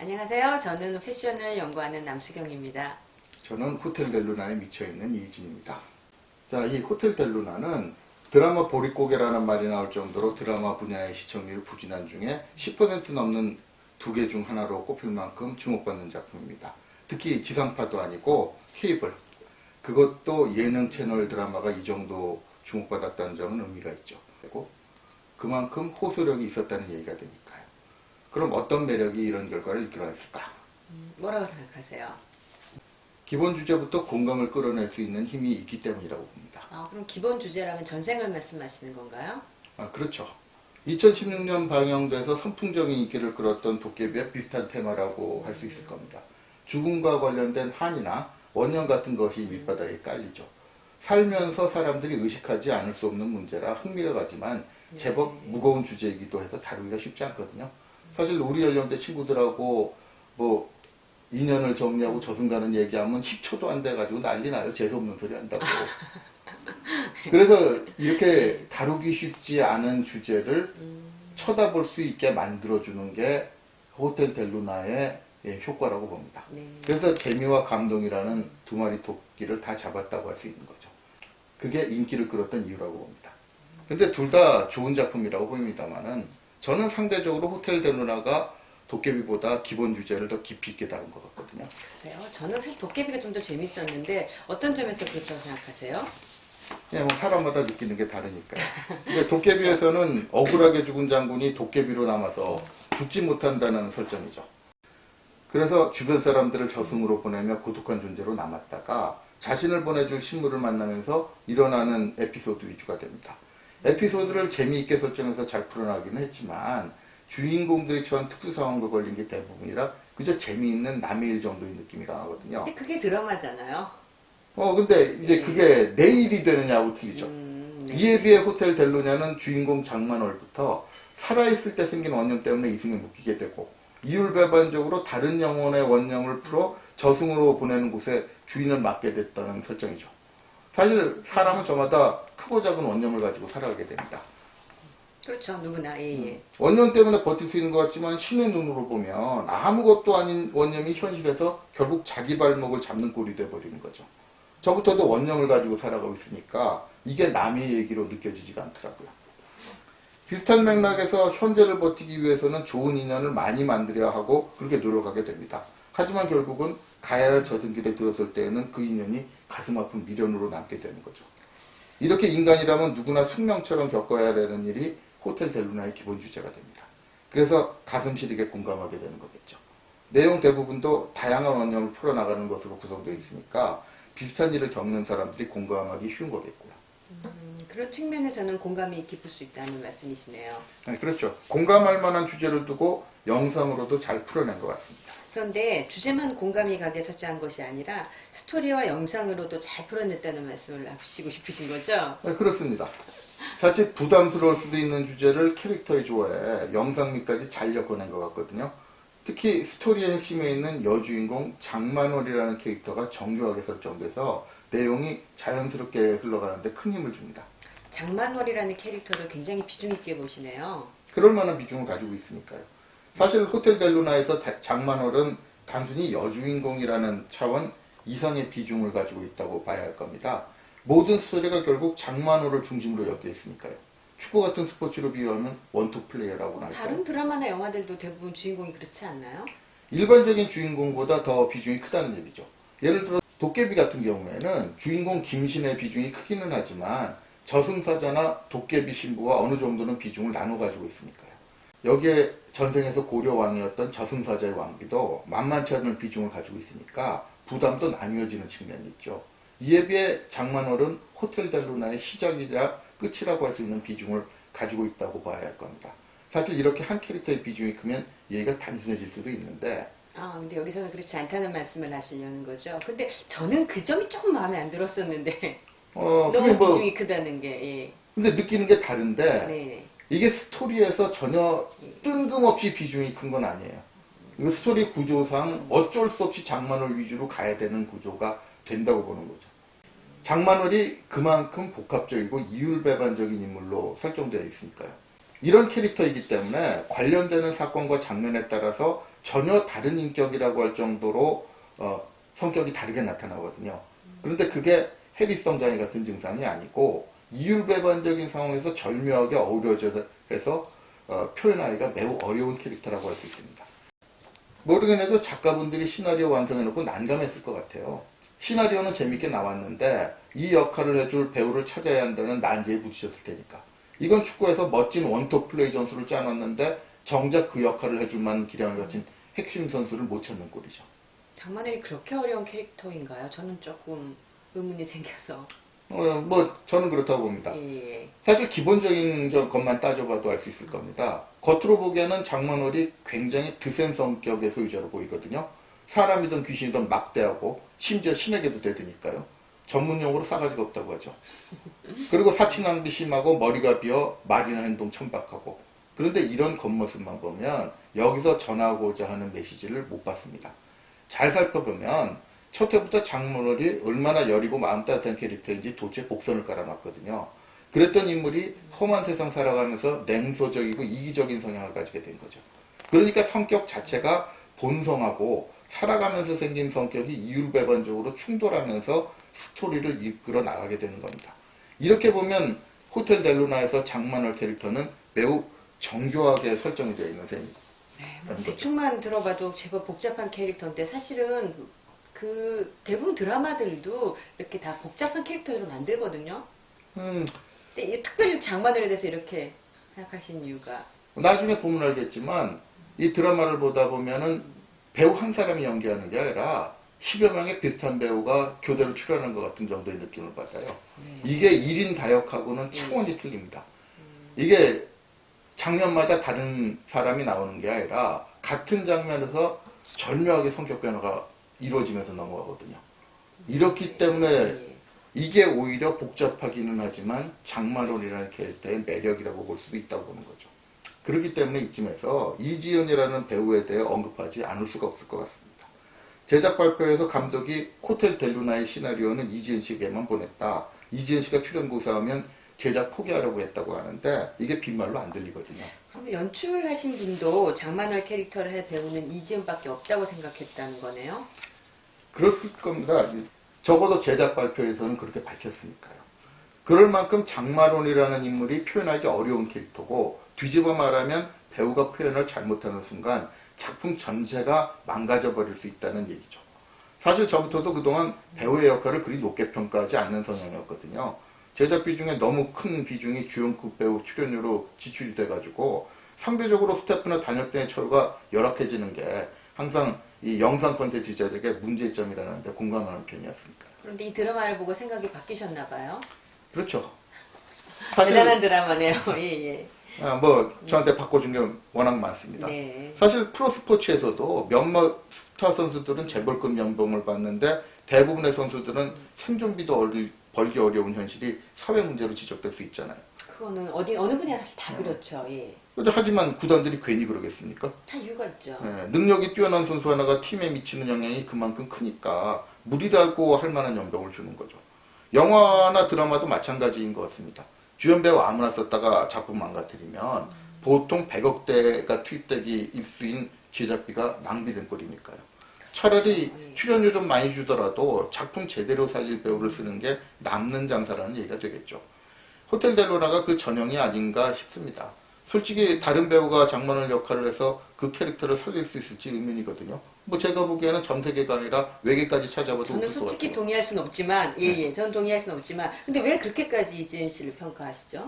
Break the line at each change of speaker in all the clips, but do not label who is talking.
안녕하세요. 저는 패션을 연구하는 남수경입니다.
저는 호텔 델루나에 미쳐있는 이진입니다. 자, 이 호텔 델루나는 드라마 보릿고개라는 말이 나올 정도로 드라마 분야의 시청률 부진한 중에 10% 넘는 두 개 중 하나로 꼽힐 만큼 주목받는 작품입니다. 특히 지상파도 아니고 케이블, 그것도 예능 채널 드라마가 이 정도 주목받았다는 점은 의미가 있죠. 그리고 그만큼 호소력이 있었다는 얘기가 되니까요. 그럼 어떤 매력이 이런 결과를 이끌어냈을까?
뭐라고 생각하세요?
기본 주제부터 공감을 끌어낼 수 있는 힘이 있기 때문이라고 봅니다.
그럼 기본 주제라면 전생을 말씀하시는 건가요?
그렇죠. 2016년 방영돼서 선풍적인 인기를 끌었던 도깨비와 비슷한 테마라고 할 수 있을 겁니다. 죽음과 관련된 한이나 원형 같은 것이 밑바닥에 깔리죠. 살면서 사람들이 의식하지 않을 수 없는 문제라 흥미가 가지만 제법 무거운 주제이기도 해서 다루기가 쉽지 않거든요. 사실 우리 연령대 친구들하고 뭐 인연을 정리하고 저승가는 얘기하면 10초도 안 돼가지고 난리 나요. 재수없는 소리 한다고. 그래서 이렇게 다루기 쉽지 않은 주제를 쳐다볼 수 있게 만들어주는 게 호텔 델루나의 효과라고 봅니다.
네.
그래서 재미와 감동이라는 두 마리 토끼를 다 잡았다고 할 수 있는 거죠. 그게 인기를 끌었던 이유라고 봅니다. 근데 둘 다 좋은 작품이라고 보입니다만은 저는 상대적으로 호텔 델루나가 도깨비보다 기본 주제를 더 깊이 있게 다룬 것 같거든요.
글쎄요. 저는 사실 도깨비가 좀 더 재밌었는데 어떤 점에서 그렇다고 생각하세요?
뭐 사람마다 느끼는 게 다르니까요. 근데 도깨비에서는 억울하게 죽은 장군이 도깨비로 남아서 죽지 못한다는 설정이죠. 그래서 주변 사람들을 저승으로 보내며 고독한 존재로 남았다가 자신을 보내줄 신물을 만나면서 일어나는 에피소드 위주가 됩니다. 에피소드를 재미있게 설정해서 잘 풀어나가기는 했지만 주인공들이 처한 특수 상황과 걸린 게 대부분이라 그저 재미있는 남의 일 정도의 느낌이 강하거든요.
근데 그게 드라마잖아요.
근데 이제 그게 내일이 되느냐고 틀리죠.
네.
이에 비해 호텔 델루냐는 주인공 장만월부터 살아있을 때 생긴 원념 때문에 이승에 묶이게 되고 이율배반적으로 다른 영혼의 원념을 풀어 저승으로 보내는 곳에 주인을 맡게 됐다는 설정이죠. 사실 사람은 저마다 크고 작은 원념을 가지고 살아가게 됩니다.
그렇죠. 누구나. 예.
원념 때문에 버틸 수 있는 것 같지만 신의 눈으로 보면 아무것도 아닌 원념이 현실에서 결국 자기 발목을 잡는 꼴이 돼버리는 거죠. 저부터도 원념을 가지고 살아가고 있으니까 이게 남의 얘기로 느껴지지가 않더라고요. 비슷한 맥락에서 현재를 버티기 위해서는 좋은 인연을 많이 만들어야 하고 그렇게 노력하게 됩니다. 하지만 결국은 가야 할 저승길에 들어설 때에는 그 인연이 가슴 아픈 미련으로 남게 되는 거죠. 이렇게 인간이라면 누구나 숙명처럼 겪어야 하는 일이 호텔 델루나의 기본 주제가 됩니다. 그래서 가슴 시리게 공감하게 되는 거겠죠. 내용 대부분도 다양한 원념을 풀어나가는 것으로 구성되어 있으니까 비슷한 일을 겪는 사람들이 공감하기 쉬운 거겠고요.
그런 측면에서는 공감이 깊을 수 있다는 말씀이시네요.
네, 그렇죠. 공감할 만한 주제를 두고 영상으로도 잘 풀어낸 것 같습니다.
그런데 주제만 공감이 가게 설정한 것이 아니라 스토리와 영상으로도 잘 풀어냈다는 말씀을 하시고 싶으신 거죠?
네, 그렇습니다. 자칫 부담스러울 수도 있는 주제를 캐릭터의 조화에 영상미까지 잘 엮어낸 것 같거든요. 특히 스토리의 핵심에 있는 여주인공 장만월이라는 캐릭터가 정교하게 설정돼서 내용이 자연스럽게 흘러가는데 큰 힘을 줍니다.
장만월이라는 캐릭터를 굉장히 비중 있게 보시네요.
그럴 만한 비중을 가지고 있으니까요. 사실 호텔 델루나에서 장만월은 단순히 여주인공이라는 차원 이상의 비중을 가지고 있다고 봐야 할 겁니다. 모든 스토리가 결국 장만월을 중심으로 엮여 있으니까요. 축구 같은 스포츠로 비유하면 원투 플레이어라고나 할까요?
다른 드라마나 영화들도 대부분 주인공이 그렇지 않나요?
일반적인 주인공보다 더 비중이 크다는 얘기죠. 예를 들어 도깨비 같은 경우에는 주인공 김신의 비중이 크기는 하지만 저승사자나 도깨비 신부와 어느 정도는 비중을 나눠 가지고 있으니까요. 여기에 전생에서 고려 왕이었던 저승사자의 왕비도 만만치 않은 비중을 가지고 있으니까 부담도 나뉘어지는 측면이 있죠. 이에 비해 장만월은 호텔 델루나의 시작이라 끝이라고 할 수 있는 비중을 가지고 있다고 봐야 할 겁니다. 사실 이렇게 한 캐릭터의 비중이 크면 얘기가 단순해질 수도 있는데
근데 여기서는 그렇지 않다는 말씀을 하시려는 거죠. 근데 저는 그 점이 조금 마음에 안 들었었는데 너무 비중이 크다는 게. 예.
근데 느끼는 게 다른데
네네.
이게 스토리에서 전혀 뜬금없이 비중이 큰 건 아니에요. 이거 스토리 구조상 어쩔 수 없이 장만월 위주로 가야 되는 구조가 된다고 보는 거죠. 장만월이 그만큼 복합적이고 이율배반적인 인물로 설정되어 있으니까요. 이런 캐릭터이기 때문에 관련되는 사건과 장면에 따라서 전혀 다른 인격이라고 할 정도로 성격이 다르게 나타나거든요. 그런데 그게 해리성 장애 같은 증상이 아니고 이율배반적인 상황에서 절묘하게 어우러져서 표현하기가 매우 어려운 캐릭터라고 할 수 있습니다. 모르긴 해도 작가분들이 시나리오 완성해놓고 난감했을 것 같아요. 시나리오는 재밌게 나왔는데 이 역할을 해줄 배우를 찾아야 한다는 난제에 부딪혔을 테니까. 이건 축구에서 멋진 원톱 플레이 전술을 짜놨는데 정작 그 역할을 해줄 만한 기량을 가진 핵심 선수를 못 찾는 꼴이죠.
장만월이 그렇게 어려운 캐릭터인가요? 저는 조금 의문이 생겨서.
저는 그렇다고 봅니다.
예.
사실 기본적인 것만 따져봐도 알 수 있을 겁니다. 겉으로 보기에는 장만월이 굉장히 드센 성격의 소유자로 보이거든요. 사람이든 귀신이든 막대하고 심지어 신에게도 대드니까요. 전문용어로 싸가지가 없다고 하죠. 그리고 사치낭비 심하고 머리가 비어 말이나 행동 천박하고. 그런데 이런 겉모습만 보면 여기서 전하고자 하는 메시지를 못 받습니다. 잘 살펴보면 첫 해부터 장만월이 얼마나 여리고 마음 따뜻한 캐릭터인지 도대체 복선을 깔아놨거든요. 그랬던 인물이 험한 세상 살아가면서 냉소적이고 이기적인 성향을 가지게 된 거죠. 그러니까 성격 자체가 본성하고 살아가면서 생긴 성격이 이율배반적으로 충돌하면서 스토리를 이끌어 나가게 되는 겁니다. 이렇게 보면 호텔 델루나에서 장만월 캐릭터는 매우 정교하게 설정이 되어 있는 셈입니다.
네, 대충만 들어봐도 제법 복잡한 캐릭터인데 사실은 그 대부분 드라마들도 이렇게 다 복잡한 캐릭터로 만들거든요. 근데 특별히 장만월에 대해서 이렇게 생각하신 이유가?
나중에 보면 알겠지만 이 드라마를 보다 보면은 배우 한 사람이 연기하는 게 아니라 10여 명의 비슷한 배우가 교대로 출연하는 것 같은 정도의 느낌을 받아요.
네.
이게 1인 다역하고는 차원이 틀립니다. 이게 장면마다 다른 사람이 나오는 게 아니라 같은 장면에서 절묘하게 성격 변화가 이루어지면서 넘어가거든요. 이렇기 때문에 이게 오히려 복잡하기는 하지만 장만월이라는 캐릭터의 매력이라고 볼 수도 있다고 보는 거죠. 그렇기 때문에 이쯤에서 이지연이라는 배우에 대해 언급하지 않을 수가 없을 것 같습니다. 제작 발표에서 감독이 호텔 델루나의 시나리오는 이지연 씨에게만 보냈다. 이지연 씨가 출연 고사하면 제작 포기하려고 했다고 하는데 이게 빈말로 안 들리거든요.
그럼 연출하신 분도 장만월 캐릭터를 할 배우는 이지연밖에 없다고 생각했다는 거네요?
그랬을 겁니다. 적어도 제작 발표에서는 그렇게 밝혔으니까요. 그럴 만큼 장만월이라는 인물이 표현하기 어려운 캐릭터고 뒤집어 말하면 배우가 표현을 잘못하는 순간 작품 전체가 망가져버릴 수 있다는 얘기죠. 사실 저부터도 그동안 배우의 역할을 그리 높게 평가하지 않는 성향이었거든요. 제작비 중에 너무 큰 비중이 주연급 배우 출연료로 지출이 돼가지고 상대적으로 스태프나 단역대의 처우가 열악해지는 게 항상 이 영상 콘텐츠 제작의 문제점이라는 데 공감하는 편이었습니다.
그런데 이 드라마를 보고 생각이 바뀌셨나 봐요?
그렇죠.
대단한 드라마네요. 예.
저한테 바꿔준 게 워낙 많습니다.
네.
사실 프로스포츠에서도 몇몇 스타 선수들은 재벌급 연봉을 받는데 대부분의 선수들은 생존비도 벌기 어려운 현실이 사회 문제로 지적될 수 있잖아요.
그거는 어느 분야 사실 다 그렇죠. 예.
하지만 구단들이 괜히 그러겠습니까?
다 이유가 있죠.
능력이 뛰어난 선수 하나가 팀에 미치는 영향이 그만큼 크니까 무리라고 할 만한 연봉을 주는 거죠. 영화나 드라마도 마찬가지인 것 같습니다. 주연 배우 아무나 썼다가 작품 망가뜨리면 보통 100억대가 투입되기 일수인 제작비가 낭비된 꼴이니까요. 차라리 출연료 좀 많이 주더라도 작품 제대로 살릴 배우를 쓰는 게 남는 장사라는 얘기가 되겠죠. 호텔 델루나가 그 전형이 아닌가 싶습니다. 솔직히 다른 배우가 장만월 역할을 해서 그 캐릭터를 살릴 수 있을지 의문이거든요. 제가 보기에는 전 세계가 아니라 외계까지 찾아봐도
저는
없을 것 같아요.
솔직히 동의할 수는 없지만 저는 동의할 수는 없지만 근데 왜 그렇게까지 이지은 씨를 평가하시죠?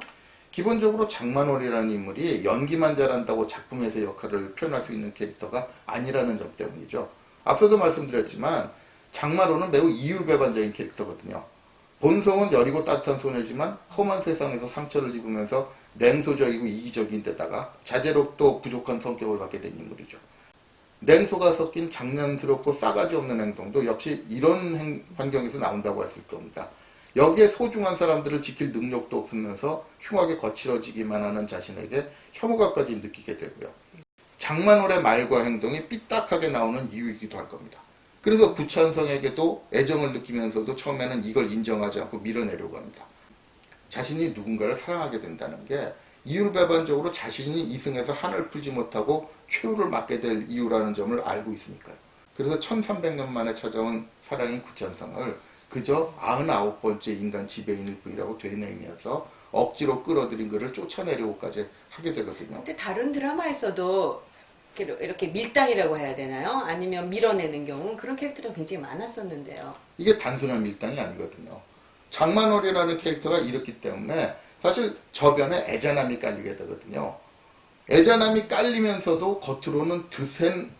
기본적으로 장만월이라는 인물이 연기만 잘한다고 작품에서 역할을 표현할 수 있는 캐릭터가 아니라는 점 때문이죠. 앞서도 말씀드렸지만 장만월은 매우 이율배반적인 캐릭터거든요. 본성은 여리고 따뜻한 소녀지만 험한 세상에서 상처를 입으면서 냉소적이고 이기적인 데다가 자제력도 부족한 성격을 갖게 된 인물이죠. 냉소가 섞인 장난스럽고 싸가지 없는 행동도 역시 이런 환경에서 나온다고 할 수 있을 겁니다. 여기에 소중한 사람들을 지킬 능력도 없으면서 흉하게 거칠어지기만 하는 자신에게 혐오감까지 느끼게 되고요. 장만월의 말과 행동이 삐딱하게 나오는 이유이기도 할 겁니다. 그래서 구찬성에게도 애정을 느끼면서도 처음에는 이걸 인정하지 않고 밀어내려고 합니다. 자신이 누군가를 사랑하게 된다는 게 이율 배반적으로 자신이 이승에서 한을 풀지 못하고 최후를 맞게 될 이유라는 점을 알고 있으니까요. 그래서 1300년 만에 찾아온 사랑인 구천성을 그저 99번째 인간 지배인일 뿐이라고 되뇌이면서 억지로 끌어들인 그를 쫓아내려고까지 하게 되거든요.
근데 다른 드라마에서도 이렇게 밀당이라고 해야 되나요? 아니면 밀어내는 경우 그런 캐릭터도 굉장히 많았었는데요.
이게 단순한 밀당이 아니거든요. 장만월이라는 캐릭터가 이렇기 때문에 사실 저변에 애잔함이 깔리게 되거든요. 애잔함이 깔리면서도 겉으로는 드센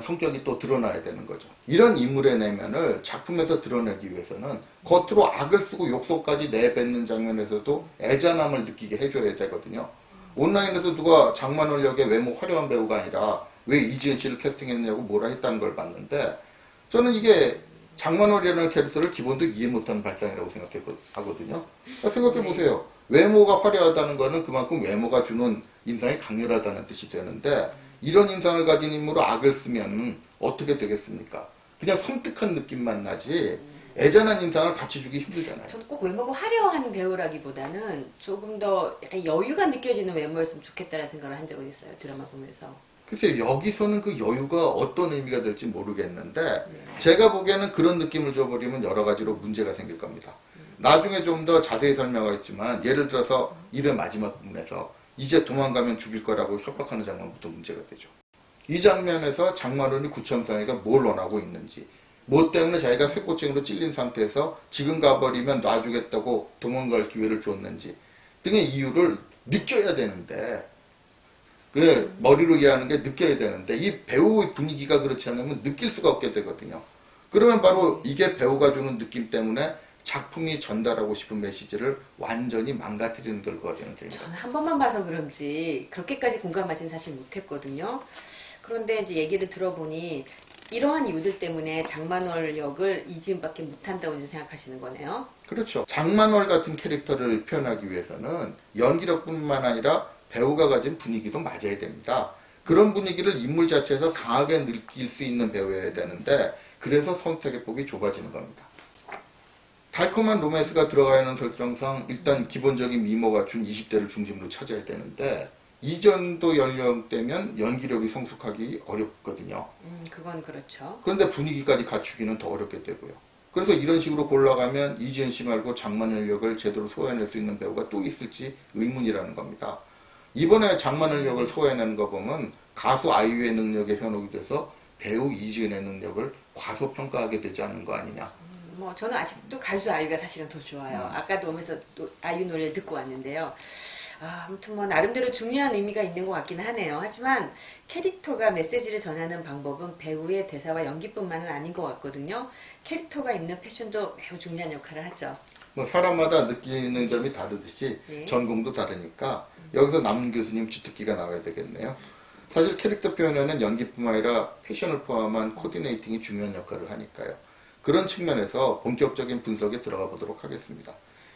성격이 또 드러나야 되는 거죠. 이런 인물의 내면을 작품에서 드러내기 위해서는 겉으로 악을 쓰고 욕설까지 내뱉는 장면에서도 애잔함을 느끼게 해줘야 되거든요. 온라인에서 누가 장만월 역의 외모 화려한 배우가 아니라 왜 이지은 씨를 캐스팅했냐고 뭐라 했다는 걸 봤는데 저는 이게 장만월이라는 캐릭터를 기본도 이해 못하는 발상이라고 생각하거든요. 생각해보세요. 외모가 화려하다는 거는 그만큼 외모가 주는 인상이 강렬하다는 뜻이 되는데 이런 인상을 가진 인물로 악을 쓰면 어떻게 되겠습니까? 그냥 섬뜩한 느낌만 나지 애잔한 인상을 같이 주기 힘들잖아요.
저는 꼭 외모가 화려한 배우라기보다는 조금 더 약간 여유가 느껴지는 외모였으면 좋겠다는 생각을 한 적은 있어요. 드라마 보면서.
글쎄요, 여기서는 그 여유가 어떤 의미가 될지 모르겠는데 제가 보기에는 그런 느낌을 줘버리면 여러 가지로 문제가 생길 겁니다. 나중에 좀 더 자세히 설명하겠지만 예를 들어서 일의 마지막 부분에서 이제 도망가면 죽일 거라고 협박하는 장면부터 문제가 되죠. 이 장면에서 장만원이 구천상이가 뭘 원하고 있는지, 뭐 때문에 자기가 쇠꼬챙이로 찔린 상태에서 지금 가버리면 놔주겠다고 도망갈 기회를 줬는지 등의 이유를 느껴야 되는데 그 머리로 이해하는 게 느껴야 되는데 이 배우의 분위기가 그렇지 않으면 느낄 수가 없게 되거든요. 그러면 바로 이게 배우가 주는 느낌 때문에 작품이 전달하고 싶은 메시지를 완전히 망가뜨리는 결과가 되는 셈입니다.
저는 한 번만 봐서 그런지 그렇게까지 공감하지는 사실 못했거든요. 그런데 이제 얘기를 들어보니 이러한 이유들 때문에 장만월 역을 이지은밖에 못한다고 이제 생각하시는 거네요.
그렇죠. 장만월 같은 캐릭터를 표현하기 위해서는 연기력뿐만 아니라 배우가 가진 분위기도 맞아야 됩니다. 그런 분위기를 인물 자체에서 강하게 느낄 수 있는 배우여야 되는데 그래서 선택의 폭이 좁아지는 겁니다. 달콤한 로맨스가 들어가 있는 설정상 일단 기본적인 미모가 준 20대를 중심으로 찾아야 되는데 이 정도 연령대면 연기력이 성숙하기 어렵거든요.
그건 그렇죠.
그런데 분위기까지 갖추기는 더 어렵게 되고요. 그래서 이런 식으로 골라가면 이지은 씨 말고 장만월 역을 제대로 소화해낼 수 있는 배우가 또 있을지 의문이라는 겁니다. 이번에 장만월 역을 소화해내는 거 보면 가수 아이유의 능력에 현혹이 돼서 배우 이지은의 능력을 과소평가하게 되지 않는 거 아니냐.
뭐 저는 아직도 가수 아이유가 사실은 더 좋아요. 아까도 오면서 또 아이유 노래를 듣고 왔는데요. 아무튼 뭐 나름대로 중요한 의미가 있는 것 같기는 하네요. 하지만 캐릭터가 메시지를 전하는 방법은 배우의 대사와 연기뿐만은 아닌 것 같거든요. 캐릭터가 입는 패션도 매우 중요한 역할을 하죠.
뭐 사람마다 느끼는 점이 다르듯이
네.
전공도 다르니까 여기서 남 교수님 주특기가 나와야 되겠네요. 사실 캐릭터 표현에는 연기뿐만 아니라 패션을 포함한 코디네이팅이 중요한 역할을 하니까요. 그런 측면에서 본격적인 분석에 들어가 보도록 하겠습니다.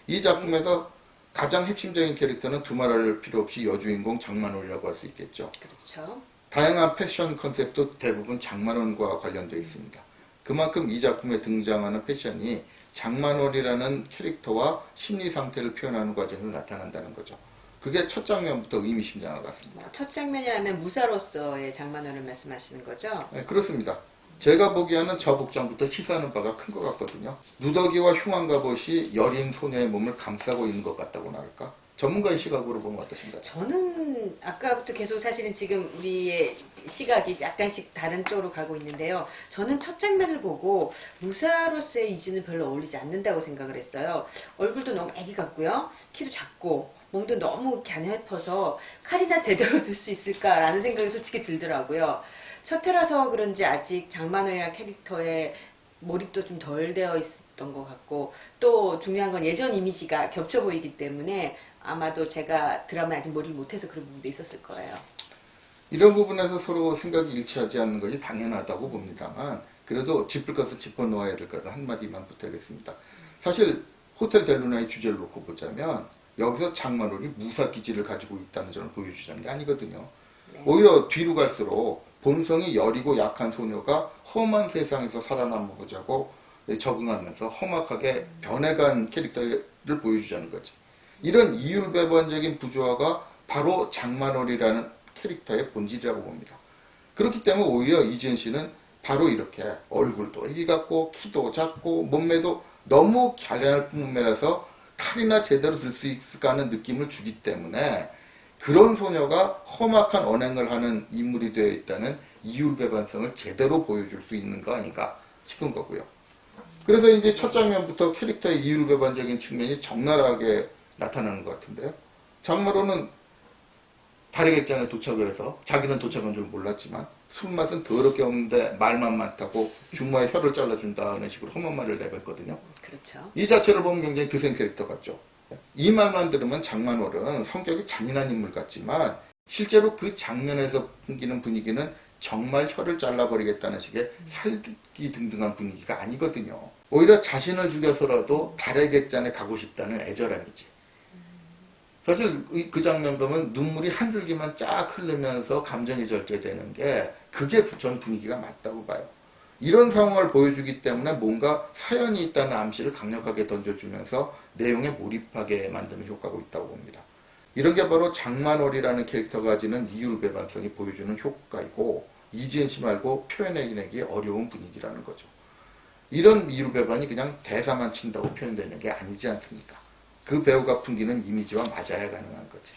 이 작품에서 가장 핵심적인 캐릭터는 두말할 필요 없이 여주인공 장만월이라고 할 수 있겠죠.
그렇죠.
다양한 패션 컨셉도 대부분 장만월과 관련되어 있습니다. 그만큼 이 작품에 등장하는 패션이 장만월이라는 캐릭터와 심리 상태를 표현하는 과정을 나타난다는 거죠. 그게 첫 장면부터 의미심장한 것 같습니다.
첫 장면이라면 무사로서의 장만월을 말씀하시는 거죠?
네, 그렇습니다. 제가 보기에는 저 복장부터 시사하는 바가 큰 것 같거든요. 누더기와 흉한 갑옷이 여린 소녀의 몸을 감싸고 있는 것 같다고나 할까? 전문가의 시각으로 보면 어떠신가요?
저는 아까부터 계속 사실은 지금 우리의 시각이 약간씩 다른 쪽으로 가고 있는데요. 저는 첫 장면을 보고 무사로서의 이지는 별로 어울리지 않는다고 생각을 했어요. 얼굴도 너무 애기 같고요. 키도 작고 몸도 너무 가냘퍼서 칼이나 제대로 둘 수 있을까라는 생각이 솔직히 들더라고요. 첫 회라서 그런지 아직 장만월이라는 캐릭터의 몰입도 좀 덜 되어 있었던 것 같고 또 중요한 건 예전 이미지가 겹쳐 보이기 때문에 아마도 제가 드라마에 아직 몰입을 못해서 그런 부분도 있었을 거예요.
이런 부분에서 서로 생각이 일치하지 않는 것이 당연하다고 봅니다만 그래도 짚을 것을 짚어놓아야 될 것을 한마디만 부탁하겠습니다. 사실 호텔 델루나의 주제를 놓고 보자면 여기서 장만월이 무사기질을 가지고 있다는 점을 보여주자는 게 아니거든요.
네.
오히려 뒤로 갈수록 본성이 여리고 약한 소녀가 험한 세상에서 살아남고자고 적응하면서 험악하게 변해간 캐릭터를 보여주자는 거지. 이런 이율배반적인 부조화가 바로 장만월이라는 캐릭터의 본질이라고 봅니다. 그렇기 때문에 오히려 이지은 씨는 바로 이렇게 얼굴도 이 같고 키도 작고 몸매도 너무 갸냘 몸매라서 칼이나 제대로 들 수 있을까 하는 느낌을 주기 때문에 그런 소녀가 험악한 언행을 하는 인물이 되어 있다는 이율배반성을 제대로 보여줄 수 있는 거 아닌가 싶은 거고요. 그래서 이제 첫 장면부터 캐릭터의 이율배반적인 측면이 적나라하게 나타나는 것 같은데요. 장마로는 달의객잔에 도착을 해서 자기는 도착한 줄 몰랐지만 술맛은 더럽게 없는데 말만 많다고 주모의 혀를 잘라준다는 식으로 험한 말을 내뱉거든요.
그렇죠.
이 자체를 보면 굉장히 드센 캐릭터 같죠. 이 말만 들으면 장만월은 성격이 잔인한 인물 같지만 실제로 그 장면에서 풍기는 분위기는 정말 혀를 잘라버리겠다는 식의 살기등등한 분위기가 아니거든요. 오히려 자신을 죽여서라도 달의 객잔에 가고 싶다는 애절함이지. 사실 그 장면 보면 눈물이 한 줄기만 쫙 흐르면서 감정이 절제되는 게 그게 전 분위기가 맞다고 봐요. 이런 상황을 보여주기 때문에 뭔가 사연이 있다는 암시를 강력하게 던져주면서 내용에 몰입하게 만드는 효과가 있다고 봅니다. 이런 게 바로 장만월이라는 캐릭터가 가지는 이율배반성이 보여주는 효과이고 이지은 씨 말고 표현해내기 어려운 분위기라는 거죠. 이런 이율배반이 그냥 대사만 친다고 표현되는 게 아니지 않습니까? 그 배우가 풍기는 이미지와 맞아야 가능한 거지.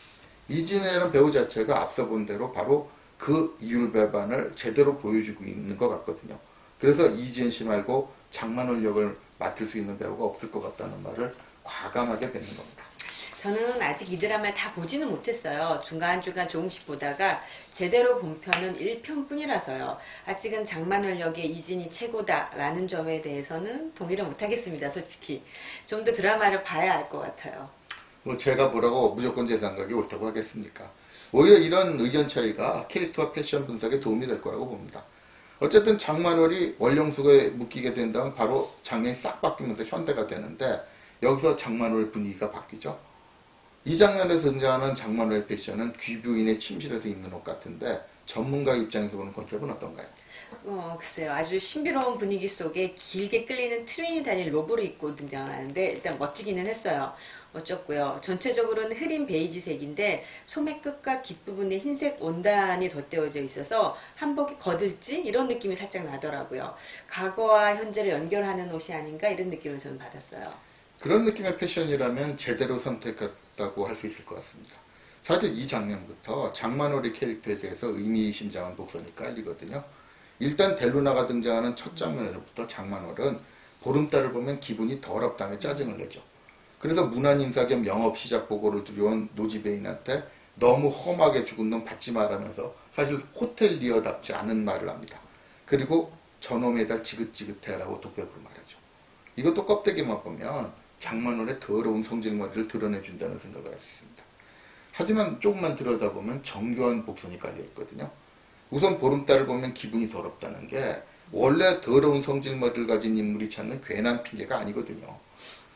이진애라는 배우 자체가 앞서 본 대로 바로 그 이율배반을 제대로 보여주고 있는 것 같거든요. 그래서 이지은 씨 말고 장만월 역을 맡을 수 있는 배우가 없을 것 같다는 말을 과감하게 뱉는 겁니다.
저는 아직 이 드라마를 다 보지는 못했어요. 중간중간 조금씩 보다가 제대로 본 편은 1편뿐이라서요. 아직은 장만월 역의 이진이 최고다라는 점에 대해서는 동의를 못하겠습니다. 솔직히. 좀 더 드라마를 봐야 알 것 같아요.
뭐 제가 뭐라고 무조건 제 생각이 옳다고 하겠습니까? 오히려 이런 의견 차이가 캐릭터와 패션 분석에 도움이 될 거라고 봅니다. 어쨌든 장만월이 원령숙에 묶이게 된다면 바로 장면이 싹 바뀌면서 현대가 되는데 여기서 장만월 분위기가 바뀌죠. 이 장면에서 등장하는 장만월의 패션은 귀부인의 침실에서 입는 옷 같은데 전문가 입장에서 보는 컨셉은 어떤가요?
글쎄요. 아주 신비로운 분위기 속에 길게 끌리는 트윈이 달린 로브를 입고 등장하는데 일단 멋지기는 했어요. 어쩌고요. 전체적으로는 흐린 베이지색인데 소매 끝과 깃부분에 흰색 원단이 덧대어져 있어서 한복이 거들지 이런 느낌이 살짝 나더라고요. 과거와 현재를 연결하는 옷이 아닌가 이런 느낌을 저는 받았어요.
그런 느낌의 패션이라면 제대로 선택했다고 할 수 있을 것 같습니다. 사실 이 장면부터 장만월의 캐릭터에 대해서 의미심장한 복선이 깔리거든요. 일단 델루나가 등장하는 첫 장면에서부터 장만월은 보름달을 보면 기분이 더럽다며 짜증을 내죠. 그래서 문안인사 겸 영업 시작 보고를 들여온 노지배인한테 너무 험하게 죽은 놈 받지 말라면서 사실 호텔리어답지 않은 말을 합니다. 그리고 저놈의 달 지긋지긋해라고 독백으로 말하죠. 이것도 껍데기만 보면 장만월의 더러운 성질머리를 드러내준다는 생각을 할 수 있습니다. 하지만 조금만 들여다보면 정교한 복선이 깔려있거든요. 우선 보름달을 보면 기분이 더럽다는 게 원래 더러운 성질머리를 가진 인물이 찾는 괜한 핑계가 아니거든요.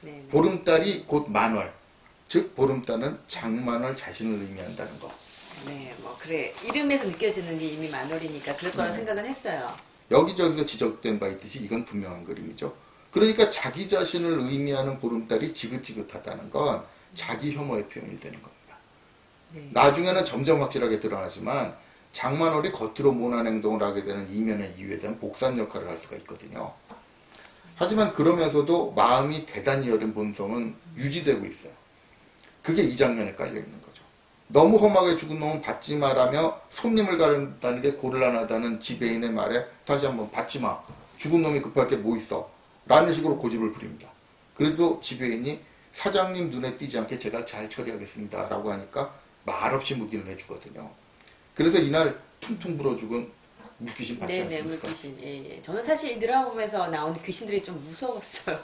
네.
보름달이 곧 만월, 즉 보름달은 장만월 자신을 의미한다는 거.
네, 뭐 그래 이름에서 느껴지는 게 이미 만월이니까 그럴 거라 생각은 했어요.
여기저기서 지적된 바 있듯이 이건 분명한 그림이죠. 그러니까 자기 자신을 의미하는 보름달이 지긋지긋하다는 건 자기 혐오의 표현이 되는 겁니다.
네.
나중에는 점점 확실하게 드러나지만 장만월이 겉으로 모난 행동을 하게 되는 이면의 이유에 대한 복산 역할을 할 수가 있거든요. 하지만 그러면서도 마음이 대단히 여린 본성은 유지되고 있어요. 그게 이 장면에 깔려있는 거죠. 너무 험하게 죽은 놈은 받지 마라며 손님을 가른다는 게 곤란하다는 지배인의 말에 다시 한번 받지 마. 죽은 놈이 급할 게 뭐 있어. 라는 식으로 고집을 부립니다. 그래도 지배인이 사장님 눈에 띄지 않게 제가 잘 처리하겠습니다. 라고 하니까 말없이 묵인을 해주거든요. 그래서 이날 퉁퉁 불어 죽은 물귀신 받지
네네,
않습니까?
물귀신. 예, 예. 저는 사실 이 드라마 보면서 나오는 귀신들이 좀 무서웠어요.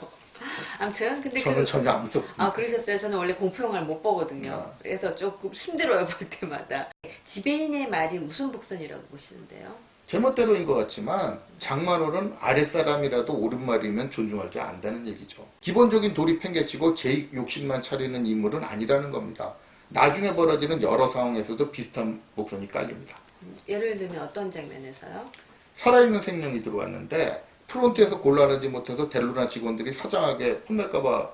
아무튼 근데
저는 전혀 안 무섭습니다.
아 그러셨어요? 저는 원래 공포 영화를 못 보거든요.
아.
그래서 조금 힘들어요 볼 때마다. 지배인의 말이 무슨 복선이라고 보시는데요?
제멋대로인 것 같지만 장만월은 아랫사람이라도 옳은 말이면 존중할 줄 안다는 얘기죠. 기본적인 도리 팽개치고 제 욕심만 차리는 인물은 아니라는 겁니다. 나중에 벌어지는 여러 상황에서도 비슷한 복선이 깔립니다.
예를 들면 어떤 장면에서요?
살아있는 생명이 들어왔는데 프론트에서 곤란하지 못해서 델루나 직원들이 사장에게 혼날까봐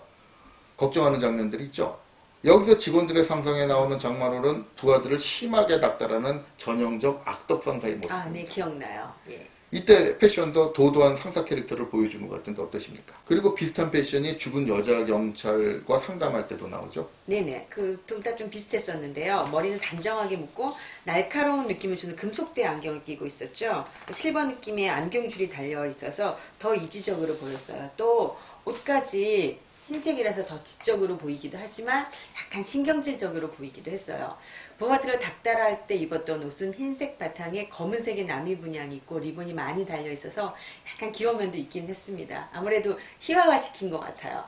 걱정하는 장면들이 있죠. 여기서 직원들의 상상에 나오는 장만호는 부하들을 심하게 닥달하는 전형적 악덕 상사의 모습입니다.
아, 네, 기억나요. 예.
이때 패션도 도도한 상사 캐릭터를 보여주는 것 같은데 어떠십니까? 그리고 비슷한 패션이 죽은 여자 경찰과 상담할 때도 나오죠.
네네. 그 둘 다 좀 비슷했었는데요. 머리는 단정하게 묶고 날카로운 느낌을 주는 금속대 안경을 끼고 있었죠. 실버 느낌의 안경줄이 달려 있어서 더 이지적으로 보였어요. 또 옷까지 흰색이라서 더 지적으로 보이기도 하지만 약간 신경질적으로 보이기도 했어요. 부하들을 닥달할 때 입었던 옷은 흰색 바탕에 검은색의 남이 분양이 있고 리본이 많이 달려 있어서 약간 귀여운 면도 있긴 했습니다. 아무래도 희화화 시킨 것 같아요.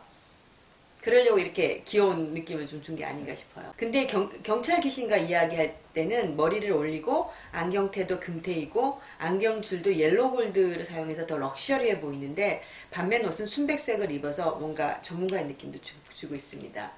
그러려고 이렇게 귀여운 느낌을 좀 준 게 아닌가 싶어요. 근데 경찰 귀신과 이야기할 때는 머리를 올리고 안경테도 금테이고 안경줄도 옐로우 골드를 사용해서 더 럭셔리해 보이는데 반면 옷은 순백색을 입어서 뭔가 전문가의 느낌도 주고 있습니다.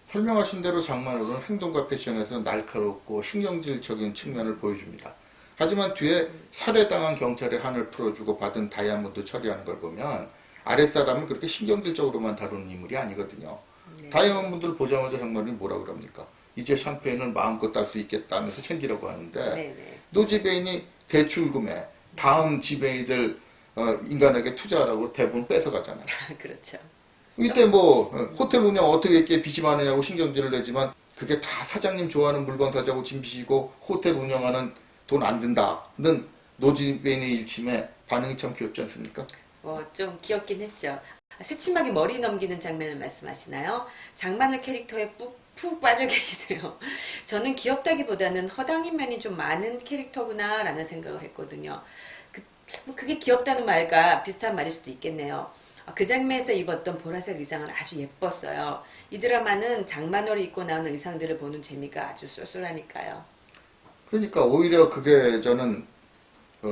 설명하신 대로 장만호는 행동과 패션에서 날카롭고 신경질적인 측면을 보여줍니다. 하지만 뒤에 살해당한 경찰의 한을 풀어주고 받은 다이아몬드 처리하는 걸 보면 아랫사람은 그렇게 신경질적으로만 다루는 인물이 아니거든요.
네.
다이아몬드를 보자마자 장만호는 뭐라 그럽니까? 이제 샴페인을 마음껏 딸 수 있겠다 하면서 챙기려고 하는데
네네.
노지배인이 대출금에 다음 지배인들 인간에게 투자하라고 대부분 뺏어가잖아요.
그렇죠.
이때 뭐 호텔 운영 어떻게 이렇게 빚이 많으냐고 신경질을 내지만 그게 다 사장님 좋아하는 물건 사자고 짐 빚이고 호텔 운영하는 돈 안 든다는 노지배인의 일침에 반응이 참 귀엽지 않습니까?
좀 귀엽긴 했죠. 새침하게 머리 넘기는 장면을 말씀하시나요? 장마늘 캐릭터에 푹 빠져 계시네요. 저는 귀엽다기보다는 허당인 면이 좀 많은 캐릭터구나 라는 생각을 했거든요. 그게 귀엽다는 말과 비슷한 말일 수도 있겠네요. 그 장면에서 입었던 보라색 의상은 아주 예뻤어요. 이 드라마는 장만호를 입고 나오는 의상들을 보는 재미가 아주 쏠쏠하니까요.
그러니까 오히려 그게 저는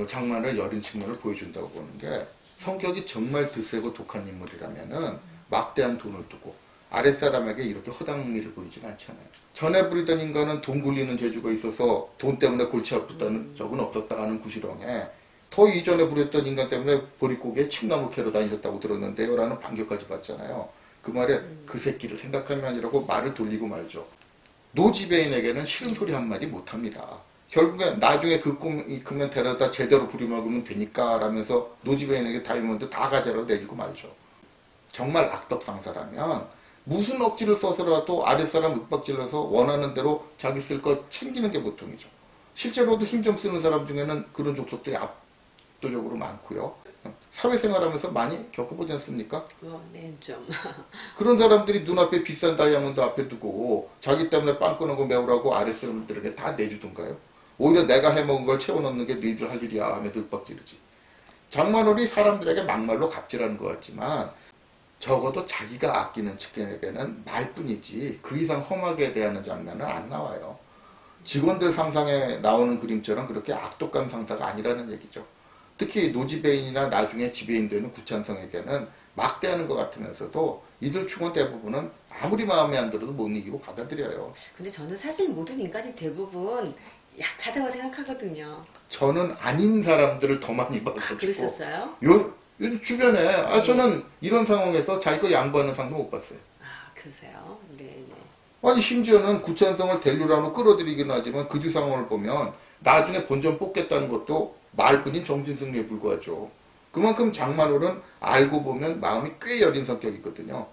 장만을 여린 측면을 보여준다고 보는 게 성격이 정말 드세고 독한 인물이라면은 막대한 돈을 두고 아랫사람에게 이렇게 허당미를 보이진 않잖아요. 전에 부리던 인간은 돈 굴리는 재주가 있어서 돈 때문에 골치 아프다는 적은 없었다 하는 구시렁에 더 이전에 부렸던 인간 때문에 보릿고개에 칡나무 캐러 다니셨다고 들었는데요 라는 반격까지 받잖아요. 그 말에 그 새끼를 생각하면 아니라고 말을 돌리고 말죠. 노지배인에게는 싫은 소리 한마디 못합니다. 결국에 나중에 그 크면 데려다 제대로 부려먹으면 되니까 라면서 노지배인에게 다이아몬드 다 가져라 내주고 말죠. 정말 악덕 상사라면 무슨 억지를 써서라도 아랫사람 윽박질러서 원하는 대로 자기 쓸 것 챙기는 게 보통이죠. 실제로도 힘 좀 쓰는 사람 중에는 그런 족속들이 압도적으로 많고요. 사회생활하면서 많이 겪어보지 않습니까?
네, 좀.
그런 사람들이 눈앞에 비싼 다이아몬드 앞에 두고 자기 때문에 빵 끊은 거 메우라고 아랫사람들에게 다 내주던가요? 오히려 내가 해먹은 걸 채워넣는 게 너희들 할 일이야 하면서 윽박지르지. 장만월이 사람들에게 막말로 갑질하는 것 같지만 적어도 자기가 아끼는 측근에게는 말뿐이지 그 이상 험하게 대하는 장면은 안 나와요. 직원들 상상에 나오는 그림처럼 그렇게 악독한 상사가 아니라는 얘기죠. 특히 노지배인이나 나중에 지배인 되는 구찬성에게는 막대하는 것 같으면서도 이들 충원 대부분은 아무리 마음에 안 들어도 못 이기고 받아들여요.
근데 저는 사실 모든 인간이 대부분 약하다고 생각하거든요.
저는 아닌 사람들을 더 많이 봐가지고.
그러셨어요?
요 주변에 저는 이런 상황에서 자기 거 양보하는 상도 못 봤어요.
그러세요? 네네.
아니 심지어는 구찬성을 델류라로 끌어들이긴 하지만 그 뒤 상황을 보면 나중에 본전 뽑겠다는 것도 말뿐인 정신승리에 불과하죠. 그만큼 장만월은 알고 보면 마음이 꽤 여린 성격이거든요.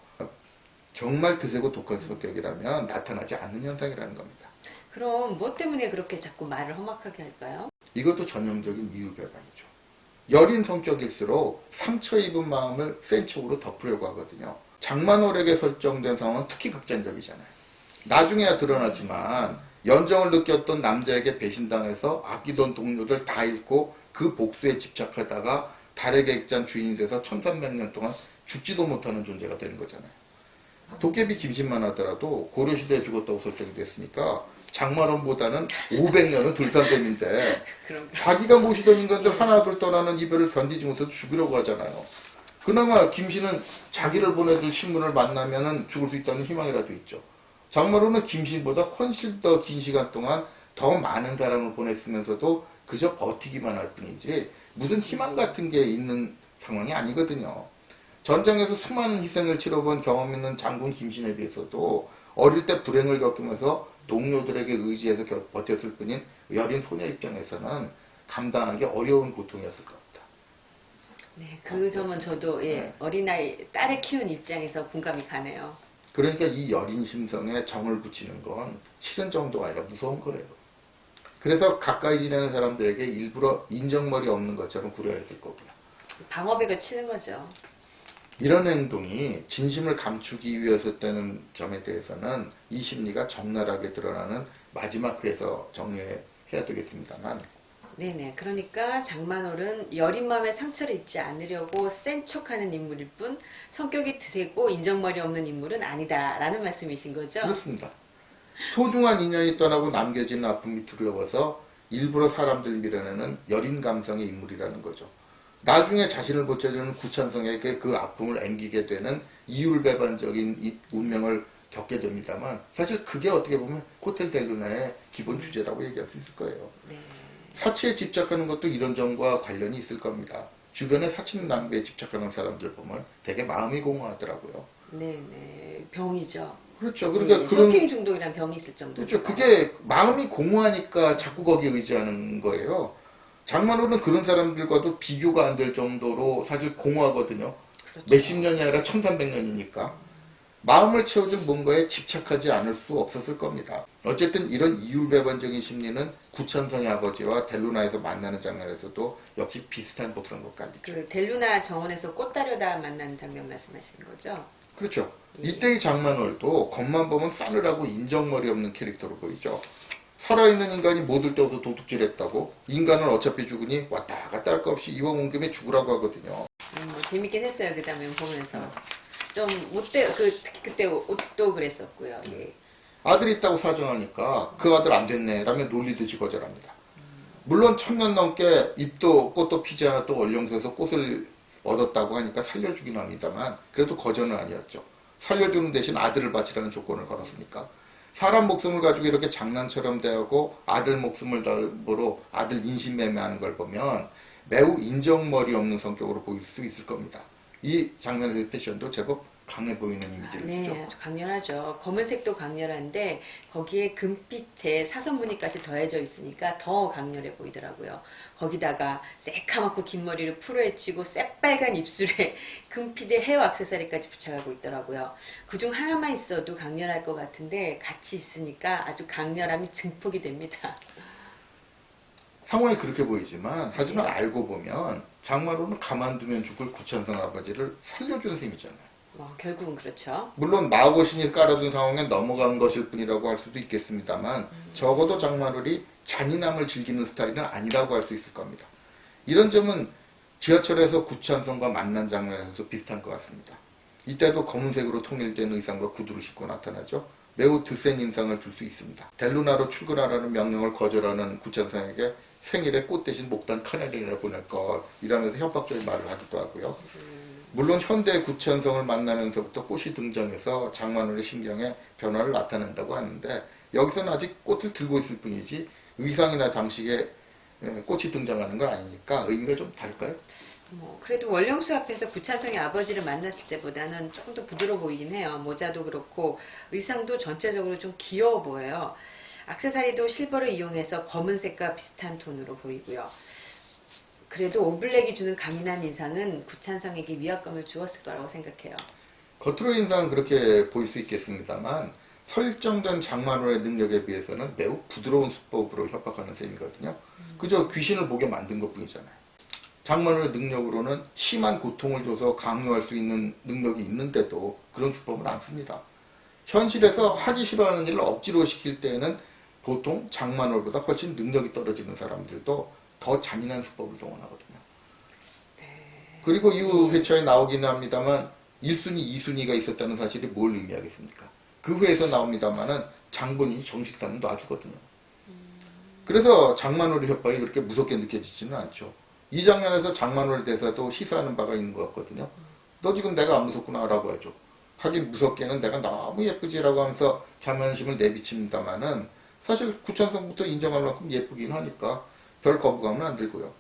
정말 드세고 독한 성격이라면 나타나지 않는 현상이라는 겁니다.
그럼 뭐 때문에 그렇게 자꾸 말을 험악하게 할까요?
이것도 전형적인 이유배반이죠. 여린 성격일수록 상처 입은 마음을 센 척으로 덮으려고 하거든요. 장만월에게 설정된 상황은 특히 극단적이잖아요. 나중에야 드러나지만 연정을 느꼈던 남자에게 배신당해서 아끼던 동료들 다 잃고 그 복수에 집착하다가 달의 객잔 주인이 돼서 1300년 동안 죽지도 못하는 존재가 되는 거잖아요. 도깨비 김신만 하더라도 고려시대에 죽었다고 설정이 됐으니까 장만원보다는 500년은 들산됨인데 자기가 모시던 인간들 하나둘 떠나는 이별을 견디지 못해서 죽으려고 하잖아요. 그나마 김신은 자기를 보내줄 신문을 만나면 죽을 수 있다는 희망이라도 있죠. 장만호는 김신보다 훨씬 더 긴 시간 동안 더 많은 사람을 보냈으면서도 그저 버티기만 할 뿐이지 무슨 희망 같은 게 있는 상황이 아니거든요. 전장에서 수많은 희생을 치러본 경험 있는 장군 김신에 비해서도 어릴 때 불행을 겪으면서 동료들에게 의지해서 버텼을 뿐인 여린 소녀 입장에서는 감당하기 어려운 고통이었을 겁니다.
네, 그 점은 저도 어린아이 딸을 키운 입장에서 공감이 가네요.
그러니까 이 여린 심성에 정을 붙이는 건 싫은 정도가 아니라 무서운 거예요. 그래서 가까이 지내는 사람들에게 일부러 인정머리 없는 것처럼 구려했을 거고요.
방어백을 치는 거죠.
이런 행동이 진심을 감추기 위해서였다는 점에 대해서는 이 심리가 적나라하게 드러나는 마지막 회에서 정리해야 되겠습니다만,
네네. 그러니까 장만월은 여린 마음에 상처를 입지 않으려고 센 척하는 인물일 뿐 성격이 드세고 인정머리 없는 인물은 아니다라는 말씀이신 거죠?
그렇습니다. 소중한 인연이 떠나고 남겨지는 아픔이 두려워서 일부러 사람들 밀어내는 여린 감성의 인물이라는 거죠. 나중에 자신을 보채주는 구찬성에게 그 아픔을 앵기게 되는 이율배반적인 운명을 겪게 됩니다만, 사실 그게 어떻게 보면 호텔 델루나의 기본 주제라고 얘기할 수 있을 거예요.
네.
사치에 집착하는 것도 이런 점과 관련이 있을 겁니다. 주변에 사치는 낭비에 집착하는 사람들 보면 되게 마음이 공허하더라고요.
네네. 병이죠.
그렇죠. 그러니까
네,
그런,
쇼핑 중독이란 병이 있을 정도로.
그렇죠. 그게 마음이 공허하니까 자꾸 거기에 의지하는 거예요. 장만호는 그런 사람들과도 비교가 안 될 정도로 사실 공허하거든요.
그렇죠.
몇십 년이 아니라 1300년이니까. 마음을 채워준 뭔가에 집착하지 않을 수 없었을 겁니다. 어쨌든 이런 이율배반적인 심리는 구찬성의 아버지와 델루나에서 만나는 장면에서도 역시 비슷한 복선과 깔리죠.
그 델루나 정원에서 꽃 따려다 만나는 장면 말씀하시는 거죠?
그렇죠. 이때의 장만월도 겉만 보면 싸늘하고 인정머리 없는 캐릭터로 보이죠. 살아있는 인간이 못 올 때부터 도둑질했다고, 인간은 어차피 죽으니 왔다 갔다 할 거 없이 이왕 김에 죽으라고 하거든요.
뭐 재밌긴 했어요. 그 장면 보면서. 좀 못돼 특히 그때 옷도 그랬었고요. 예.
아들이 있다고 사정하니까 그 아들 안 됐네 라며 놀리듯이 거절합니다. 물론 1000년 넘게 잎도 꽃도 피지 않았던 원룡소에서 꽃을 얻었다고 하니까 살려주긴 합니다만 그래도 거절은 아니었죠. 살려주는 대신 아들을 바치라는 조건을 걸었으니까. 사람 목숨을 가지고 이렇게 장난처럼 대하고 아들 목숨을 담보로 아들 인신매매하는 걸 보면 매우 인정머리 없는 성격으로 보일 수 있을 겁니다. 이 장면에서의 패션도 제법 강해 보이는 이미지를
네,
주죠.
아주 강렬하죠. 검은색도 강렬한데 거기에 금빛에 사선 무늬까지 더해져 있으니까 더 강렬해 보이더라고요. 거기다가 새카맣고 긴 머리를 풀어헤치고 새빨간 입술에 금빛의 헤어 액세서리까지 붙여가고 있더라고요. 그중 하나만 있어도 강렬할 것 같은데 같이 있으니까 아주 강렬함이 증폭이 됩니다.
상황이 그렇게 보이지만 하지만 알고 보면 장마로는 가만두면 죽을 구천성 아버지를 살려준 셈이잖아요.
결국은 그렇죠.
물론 마고신이 깔아둔 상황에 넘어간 것일 뿐이라고 할 수도 있겠습니다만 적어도 장마룰이 잔인함을 즐기는 스타일은 아니라고 할 수 있을 겁니다. 이런 점은 지하철에서 구찬성과 만난 장면에서도 비슷한 것 같습니다. 이때도 검은색으로 통일된 의상과 구두를 신고 나타나죠. 매우 드센 인상을 줄 수 있습니다. 델루나로 출근하라는 명령을 거절하는 구찬성에게 생일에 꽃 대신 목단 카네린을 보낼 것 이라면서 협박적인 말을 하기도 하고요. 물론 현대 구천성을 만나면서부터 꽃이 등장해서 장만월의 심경에 변화를 나타낸다고 하는데 여기서는 아직 꽃을 들고 있을 뿐이지 의상이나 장식에 꽃이 등장하는 건 아니니까 의미가 좀 다를까요?
그래도 원령수 앞에서 구찬성의 아버지를 만났을 때보다는 조금 더 부드러워 보이긴 해요. 모자도 그렇고 의상도 전체적으로 좀 귀여워 보여요. 액세서리도 실버를 이용해서 검은색과 비슷한 톤으로 보이고요. 그래도 올블랙이 주는 강인한 인상은 구찬성에게 위압감을 주었을 거라고 생각해요.
겉으로 인상은 그렇게 보일 수 있겠습니다만 설정된 장만월의 능력에 비해서는 매우 부드러운 수법으로 협박하는 셈이거든요. 그저 귀신을 보게 만든 것뿐이잖아요. 장만월의 능력으로는 심한 고통을 줘서 강요할 수 있는 능력이 있는데도 그런 수법은 안 씁니다. 현실에서 하기 싫어하는 일을 억지로 시킬 때에는 보통 장만월보다 훨씬 능력이 떨어지는 사람들도 더 잔인한 수법을 동원하거든요. 그리고 이후 회차에 나오기는 합니다만 1순위, 2순위가 있었다는 사실이 뭘 의미하겠습니까? 그 회에서 나옵니다만은 장본인이 정식사는 놔주거든요. 그래서 장만월의 협박이 그렇게 무섭게 느껴지지는 않죠. 이 장면에서 장만월 대사도 시사하는 바가 있는 것 같거든요. 너 지금 내가 안 무섭구나 라고 하죠. 하긴 무섭게는 내가 너무 예쁘지라고 하면서 자만심을 내비칩니다만은 사실 구천성부터 인정할 만큼 예쁘긴 하니까 별 거부감은 안 들고요.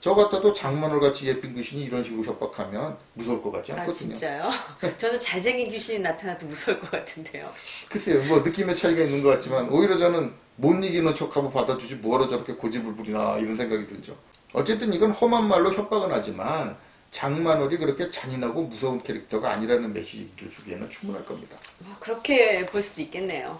저 같아도 장만월 같이 예쁜 귀신이 이런 식으로 협박하면 무서울 것 같지
아,
않거든요.
진짜요? 저는 잘생긴 귀신이 나타나도 무서울 것 같은데요.
글쎄요, 뭐 느낌의 차이가 있는 것 같지만 오히려 저는 못 이기는 척하고 받아주지 뭐하러 저렇게 고집을 부리나 이런 생각이 들죠. 어쨌든 이건 험한 말로 협박은 하지만 장만월이 그렇게 잔인하고 무서운 캐릭터가 아니라는 메시지를 주기에는 충분할 겁니다.
뭐 그렇게 볼 수도 있겠네요.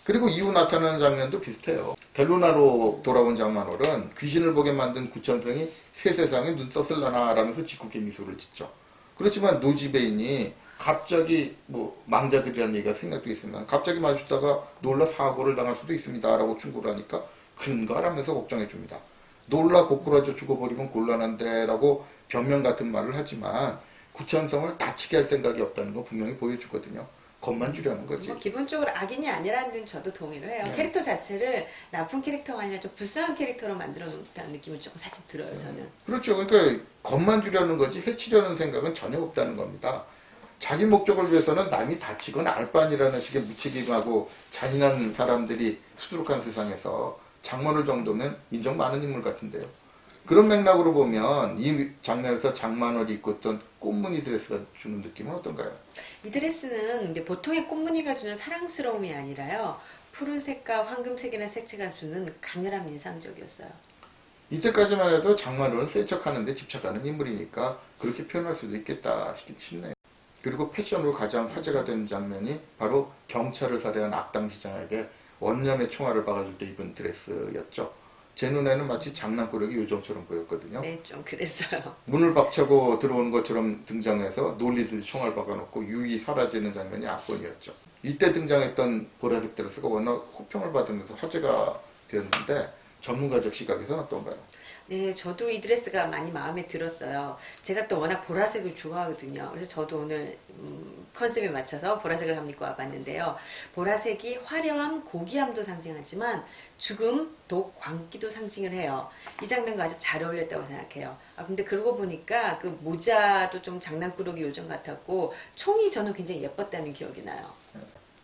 그리고 이후 나타나는 장면도 비슷해요. 델루나로 돌아온 장만월은 귀신을 보게 만든 구천성이 새 세상에 눈 떴을라나 라면서 짓궂게 미소를 짓죠. 그렇지만 노지베인이 갑자기 뭐 망자들이라는 얘기가 생각도 있으면 갑자기 마주치다가 놀라 사고를 당할 수도 있습니다 라고 충고를 하니까 그런가 라면서 걱정해 줍니다. 놀라 고꾸라져 죽어버리면 곤란한데 라고 변명 같은 말을 하지만 구천성을 다치게 할 생각이 없다는 건 분명히 보여주거든요. 겁만 주려는 거지.
뭐 기본적으로 악인이 아니라는 데는 저도 동의를 해요.
네.
캐릭터 자체를 나쁜 캐릭터가 아니라 좀 불쌍한 캐릭터로 만들어 놓다는 느낌을 조금 사실 들어요, 저는.
그렇죠. 그러니까 겁만 주려는 거지 해치려는 생각은 전혀 없다는 겁니다. 자기 목적을 위해서는 남이 다치거나 알바니라는 식의 무책임하고 잔인한 사람들이 수두룩한 세상에서 장만월 정도면 인정 많은 인물 같은데요. 그런 맥락으로 보면 이 장면에서 장만월이 입고 있던 꽃무늬 드레스가 주는 느낌은 어떤가요?
이 드레스는 이제 보통의 꽃무늬가 주는 사랑스러움이 아니라요. 푸른색과 황금색이라는 색채가 주는 강렬함이 인상적이었어요.
이때까지만 해도 장만월은 센 척하는데 집착하는 인물이니까 그렇게 표현할 수도 있겠다 싶네요. 그리고 패션으로 가장 화제가 되는 장면이 바로 경찰을 살해한 악당 시장에게 원념의 총알을 박아줄 때 입은 드레스였죠. 제 눈에는 마치 장난꾸러기 요정처럼 보였거든요.
네, 좀 그랬어요.
문을 박차고 들어오는 것처럼 등장해서 놀리듯이 총알 박아놓고 유이 사라지는 장면이 압권이었죠. 이때 등장했던 보라색 드레스가 워낙 호평을 받으면서 화제가 되었는데 전문가적 시각에서는 어떤가요?
네, 저도 이 드레스가 많이 마음에 들었어요. 제가 또 워낙 보라색을 좋아하거든요. 그래서 저도 오늘 컨셉에 맞춰서 보라색을 한번 입고 와봤는데요. 보라색이 화려함, 고귀함도 상징하지만 죽음, 독, 광기도 상징을 해요. 이 장면과 아주 잘 어울렸다고 생각해요. 아, 근데 그러고 보니까 그 모자도 좀 장난꾸러기 요정 같았고 총이 저는 굉장히 예뻤다는 기억이 나요.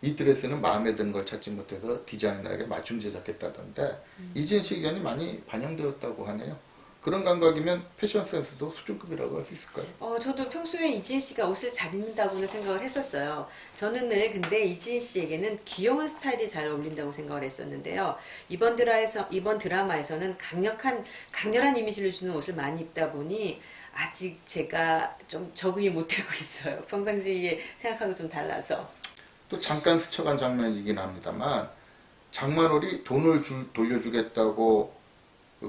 이 드레스는 마음에 드는 걸 찾지 못해서 디자이너에게 맞춤 제작했다던데 이진씨 의견이 많이 반영되었다고 하네요. 그런 감각이면 패션 센스도 수준급이라고 할 수 있을까요?
저도 평소에 이지은 씨가 옷을 잘 입는다고는 생각을 했었어요. 저는 늘 근데 이지은 씨에게는 귀여운 스타일이 잘 어울린다고 생각을 했었는데요. 이번 드라마에서는 강렬한 이미지를 주는 옷을 많이 입다 보니 아직 제가 좀 적응이 못하고 있어요. 평상시에 생각하고 좀 달라서.
또 잠깐 스쳐간 장면이긴 합니다만 장만월이 돈을 돌려주겠다고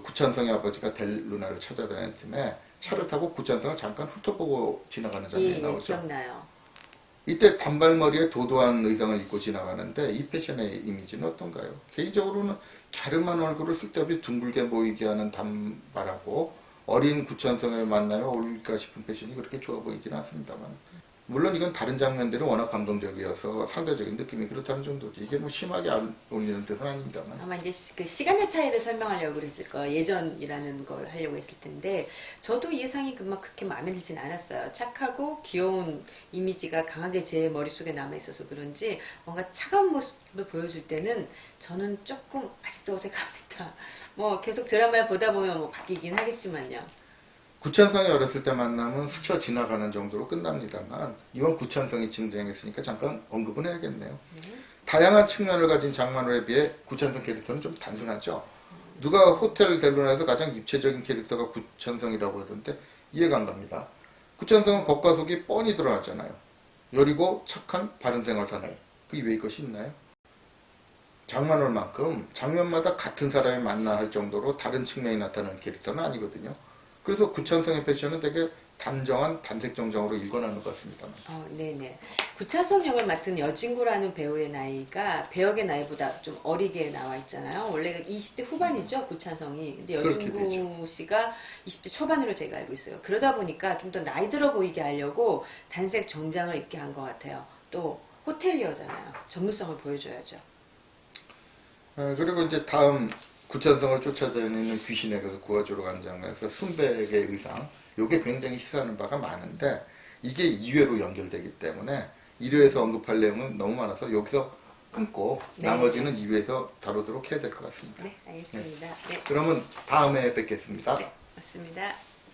구찬성의 아버지가 델루나를 찾아다니는 틈에 차를 타고 구찬성을 잠깐 훑어보고 지나가는 장면이
예,
나오죠.
기억나요.
이때 단발머리에 도도한 의상을 입고 지나가는데 이 패션의 이미지는 어떤가요? 개인적으로는 갸름한 얼굴을 쓸데없이 둥글게 보이게 하는 단발하고 어린 구찬성을 만나며 어울릴까 싶은 패션이 그렇게 좋아 보이지는 않습니다만 물론 이건 다른 장면들은 워낙 감동적이어서 상대적인 느낌이 그렇다는 정도지 이게 뭐 심하게 안 어울리는 뜻은 아닙니다만
아마 이제 그 시간의 차이를 설명하려고 그랬을 거예요. 예전이라는 걸 하려고 했을 텐데 저도 이 예상이 그막 그렇게 마음에 들진 않았어요. 착하고 귀여운 이미지가 강하게 제 머릿속에 남아있어서 그런지 뭔가 차가운 모습을 보여줄 때는 저는 조금 아직도 어색합니다. 뭐 계속 드라마를 보다 보면 뭐 바뀌긴 하겠지만요.
구찬성이 어렸을 때 만남은 스쳐 지나가는 정도로 끝납니다만 이번 구찬성이 등장했으니까 잠깐 언급은 해야겠네요. 다양한 측면을 가진 장만월에 비해 구찬성 캐릭터는 좀 단순하죠. 누가 호텔 델루나에서 가장 입체적인 캐릭터가 구찬성이라고 하던데 이해가 안 갑니다. 구찬성은 겉과 속이 뻔히 드러나잖아요. 여리고 착한 바른 생활 사나이. 그 이외의 것이 있나요? 장만월만큼 장면마다 같은 사람이 만나 할 정도로 다른 측면이 나타나는 캐릭터는 아니거든요. 그래서 구찬성의 패션은 되게 단정한 단색 정정으로 일관하는 것 같습니다.
네네. 구찬성 역을 맡은 여진구라는 배우의 나이가 배역의 나이보다 좀 어리게 나와 있잖아요. 원래 20대 후반이죠, 구찬성이. 근데 여진구 씨가 20대 초반으로 제가 알고 있어요. 그러다 보니까 좀 더 나이 들어 보이게 하려고 단색 정장을 입게 한 것 같아요. 또 호텔리어잖아요. 전문성을 보여줘야죠.
그리고 이제 다음 구찬성을 쫓아다니는 귀신에게서 구해주러 가는 장면에서 순백의 의상 이게 굉장히 시사하는 바가 많은데 이게 2회로 연결되기 때문에 1회에서 언급할 내용은 너무 많아서 여기서 끊고
네.
나머지는 2회에서 다루도록 해야 될 것 같습니다.
네, 알겠습니다. 네.
그러면 다음에 뵙겠습니다.
네. 맞습니다.